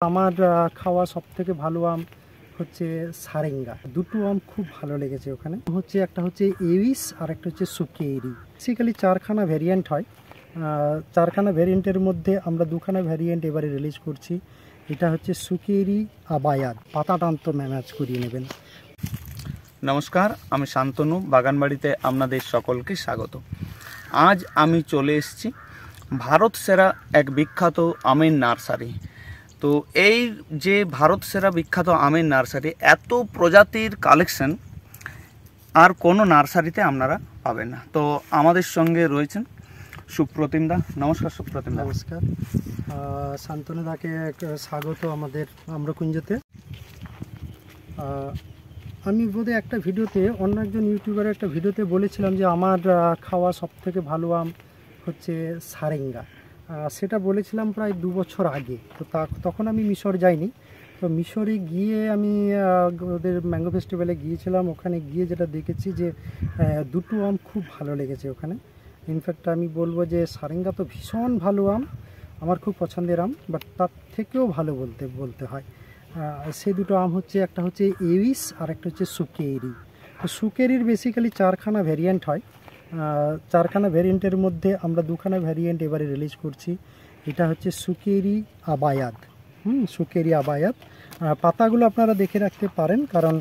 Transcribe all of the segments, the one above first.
আমার খাওয়া সবথেকে ভালো আম হচ্ছে সারেঙ্গা। দুটো আম খুব ভালো লেগেছে ওখানে। একটা হচ্ছে এউইস আর একটা হচ্ছে সুকেরি। বেসিক্যালি চারখানা ভ্যারিয়েন্ট হয়। চারখানা ভ্যারিয়েন্টের মধ্যে আমরা দুখানা ভ্যারিয়েন্ট এবারে রিলিজ করছি। এটা হচ্ছে সুকেরি আবায়াত। পাতা টান্ত ম্যাচ করিয়ে নেবেন। নমস্কার, আমি শান্তনু। বাগানবাড়িতে আপনাদের সকলকে স্বাগত। আজ আমি চলে এসেছি ভারত সেরা এক বিখ্যাত আমের নার্সারি। তো এই যে ভারত সেরা বিখ্যাত আমের নার্সারি, এত প্রজাতির কালেকশন আর কোনো নার্সারিতে আপনারা পাবেন না। তো আমাদের সঙ্গে রয়েছেন সুপ্রতিম দা। নমস্কার সুপ্রতিম দা। নমস্কার, শান্তনু দাকে স্বাগত আমাদের আম্রকুঞ্জতে। আমি বোধহয় একটা ভিডিওতে, অন্য একজন ইউটিউবারের একটা ভিডিওতে বলেছিলাম যে আমার খাওয়া সবথেকে ভালো আম হচ্ছে সারেঙ্গা। সেটা বলেছিলাম প্রায় 2 বছর আগে। তো তখন আমি মিশর যাইনি। তো মিশরে গিয়ে আমি ওদের ম্যাঙ্গো ফেস্টিভ্যালে গিয়েছিলাম। ওখানে গিয়ে যেটা দেখেছি যে দুটো আম খুব ভালো লেগেছে ওখানে। ইনফ্যাক্ট আমি বলবো যে সারেঙ্গা তো ভীষণ ভালো আম, আমার খুব পছন্দের আম, বাট তার থেকেও ভালো বলতে হয়। সেই দুটো আম হচ্ছে, একটা হচ্ছে এউইস আর একটা হচ্ছে সুকেরি। তো সুকেরির বেসিক্যালি চারখানা ভ্যারিয়েন্ট হয়। চারখানা ভ্যারিয়েন্টের মধ্যে আমরা দুখানা ভ্যারিয়েন্ট এবারে রিলিজ করছি। এটা হচ্ছে সুকেরি আবায়াত। সুকেরি আবায়াত। পাতাগুলো আপনারা দেখে রাখতে পারেন, কারণ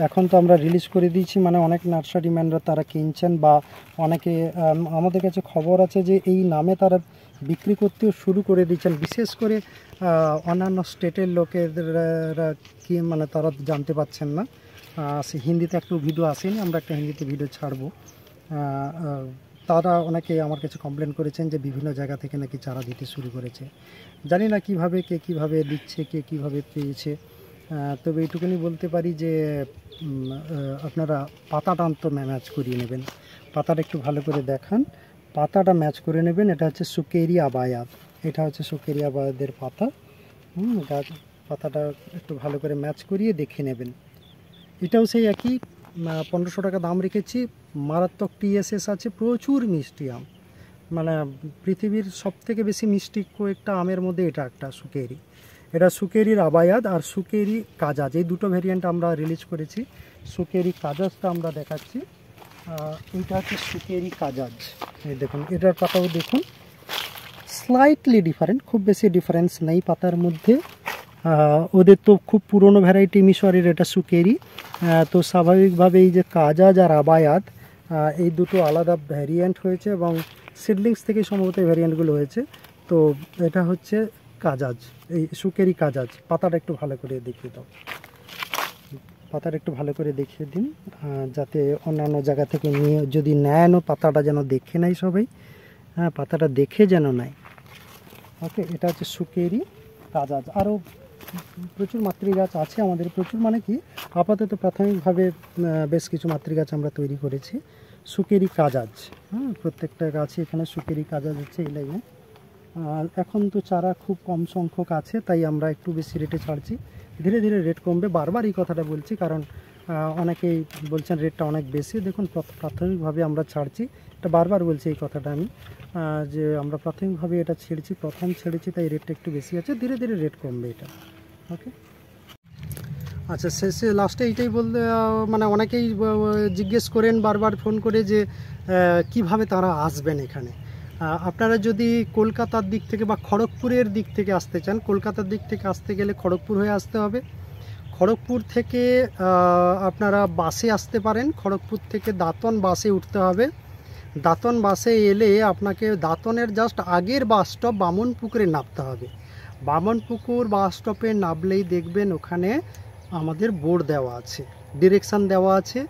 এখন তো আমরা রিলিজ করে দিয়েছি, মানে অনেক নার্সারি ম্যানরা তারা কিনছেন, বা অনেকে আমাদের কাছে খবর আছে যে এই নামে তারা বিক্রি করতেও শুরু করে দিচ্ছেন। বিশেষ করে অন্যান্য স্টেটের লোকেরা কি মানে তারা জানতে পারছেন না। হিন্দিতে একটু ভিডিও আসেনি, আমরা একটা হিন্দিতে ভিডিও ছাড়বো। তারা অনেকে আমার কাছে কমপ্লেন করেছেন যে বিভিন্ন জায়গা থেকে নাকি চারা দিতে শুরু করেছে। জানি না কিভাবে কে কীভাবে দিচ্ছে, কে কীভাবে পেয়েছে। তবে এইটুকুনি বলতে পারি যে আপনারা পাতাটা অন্তত ম্যাচ করিয়ে নেবেন। পাতাটা একটু ভালো করে দেখান, পাতাটা ম্যাচ করে নেবেন। এটা হচ্ছে সুকেরি আবায়াত। এটা হচ্ছে সুকেরি আবায়াতের পাতা। গাছ পাতাটা একটু ভালো করে ম্যাচ করিয়ে দেখে নেবেন। এটাও সেই একই 1500 টাকা দাম রেখেছি। মারাত্মক টিএসএস আছে, প্রচুর মিষ্টি আম। মানে পৃথিবীর সবথেকে বেশি মিষ্টি কয়েকটা আমের মধ্যে এটা একটা সুকেরি। এটা সুকেরির আবায়াত আর সুকেরি কাজাজ, এই দুটো ভ্যারিয়েন্ট আমরা রিলিজ করেছি। সুকেরি কাজাজটা আমরা দেখাচ্ছি। এইটা হচ্ছে সুকেরি কাজাজ। এই দেখুন, এটার পাতাও দেখুন, স্লাইটলি ডিফারেন্ট, খুব বেশি ডিফারেন্স নেই পাতার মধ্যে। ওদের তো খুব পুরনো ভ্যারাইটি মিশরের, এটা সুকেরি। তো স্বাভাবিকভাবে এই যে কাজাজ আর আবায়াত, এই দুটো আলাদা ভ্যারিয়েন্ট হয়েছে এবং সিডলিংস থেকে সম্ভবত এই ভ্যারিয়েন্টগুলো হয়েছে। তো এটা হচ্ছে কাজাজ, এই সুকেরি কাজাজ। পাতাটা একটু ভালো করে দেখিয়ে দাও, পাতাটা একটু ভালো করে দেখিয়ে দিন, যাতে অন্যান্য জায়গা থেকে নিয়ে যদি নেয়ও পাতাটা যেন দেখে নেয় সবাই। হ্যাঁ, পাতাটা দেখে যেন নেয়। ওকে, এটা হচ্ছে সুকেরি কাজাজ। আরও প্রচুর মাতৃগাছ আছে আমাদের, প্রচুর মানে কি, আপাতত প্রাথমিকভাবে বেশ কিছু মাতৃগাছ আমরা তৈরি করেছি। সুকেরি কাজাজ, প্রত্যেকটা গাছে এখানে সুকেরি কাজাজ হচ্ছে এই লাইনে। এখন তো চারা খুব কম সংখ্যক আছে, তাই আমরা একটু বেশি রেটে ছাড়ছি। ধীরে ধীরে রেট কমবে। বারবার এই কথাটা বলছি, কারণ অনেকেই বলছেন রেটটা অনেক বেশি। দেখুন, প্রাথমিকভাবে আমরা ছাড়ছি, এটা বারবার বলছি এই কথাটা আমি, যে আমরা প্রাথমিকভাবে এটা প্রথম ছেড়েছি, তাই রেটটা একটু বেশি আছে। ধীরে ধীরে রেট কমবে এটা। ওকে, আচ্ছা, শেষে লাস্টে এইটাই বলতে, মানে অনেকেই জিজ্ঞেস করেন বারবার ফোন করে যে কিভাবে তারা আসবেন এখানে। আপনারা যদি কলকাতার দিক থেকে বা খড়গপুরের দিক থেকে আসতে চান, কলকাতার দিক থেকে আসতে গেলে খড়গপুর হয়ে আসতে হবে। খড়গপুর থেকে আপনারা বাসে আসতে পারেন। খড়গপুর থেকে দাঁতন বাসে উঠতে হবে। দাঁতন বাসে এলে আপনাকে দাঁতনের জাস্ট আগের বাস স্টপ বামনপুকুরে নামতে হবে। বামনপুকুর বাস স্টপে নামলেই দেখবেন ওখানে আমাদের বোর্ড দেওয়া আছে, ডিরেকশান দেওয়া আছে।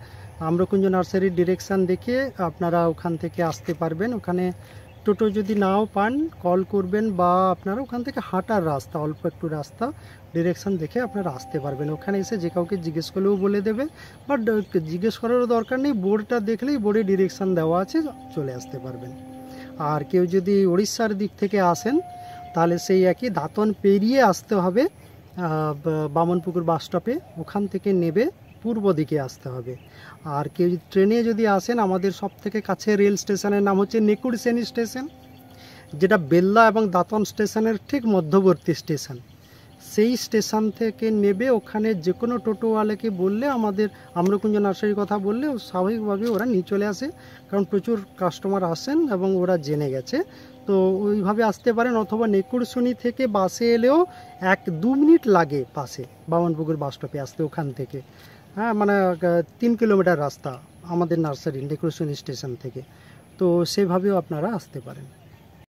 আম্রকুঞ্জ নার্সারির ডিরেকশান দেখে আপনারা ওখান থেকে আসতে পারবেন। ওখানে টোটো যদি নাও পান কল করবেন, বা আপনারা ওখান থেকে হাঁটার রাস্তা, অল্প একটু রাস্তা, ডিরেকশান দেখে আপনারা আসতে পারবেন। ওখানে এসে যে কাউকে জিজ্ঞেস করলেও বলে দেবে, বাট জিজ্ঞেস করারও দরকার নেই, বোর্ডটা দেখলেই বোর্ডে ডিরেকশান দেওয়া আছে, চলে আসতে পারবেন। আর কেউ যদি উড়িষ্যার দিক থেকে আসেন, তাহলে সেই একই দাঁতন পেরিয়ে আসতে হবে বামনপুকুর বাস স্টপে, ওখান থেকে নেবে পূর্ব দিকে আসতে হবে। আর কেউ ট্রেনে যদি আসেন, আমাদের সব থেকে কাছে রেল স্টেশনের নাম হচ্ছে নেকুড়সেনি স্টেশন, যেটা বেল্লা এবং দাঁতন স্টেশনের ঠিক মধ্যবর্তী স্টেশন। সেই স্টেশন থেকে নেবে। ওখানে যে কোনো টোটোওয়ালাকে বললে, আমাদের আম্রকুঞ্জ নার্সারির কথা বললে স্বাভাবিকভাবে ওরা নিয়ে চলে আসে, কারণ প্রচুর কাস্টমার আসেন এবং ওরা জেনে গেছে। তো ওইভাবে আসতে পারেন, অথবা নেকুরসুনি থেকে বাসে এলেও 1-2 মিনিট লাগে পাশে বামনপুকুর বাস স্টপে আসতে ওখান থেকে। হ্যাঁ, মানে 3 কিলোমিটার রাস্তা আমাদের নার্সারি নেকুরসুনি স্টেশন থেকে। তো সেভাবেও আপনারা আসতে পারেন।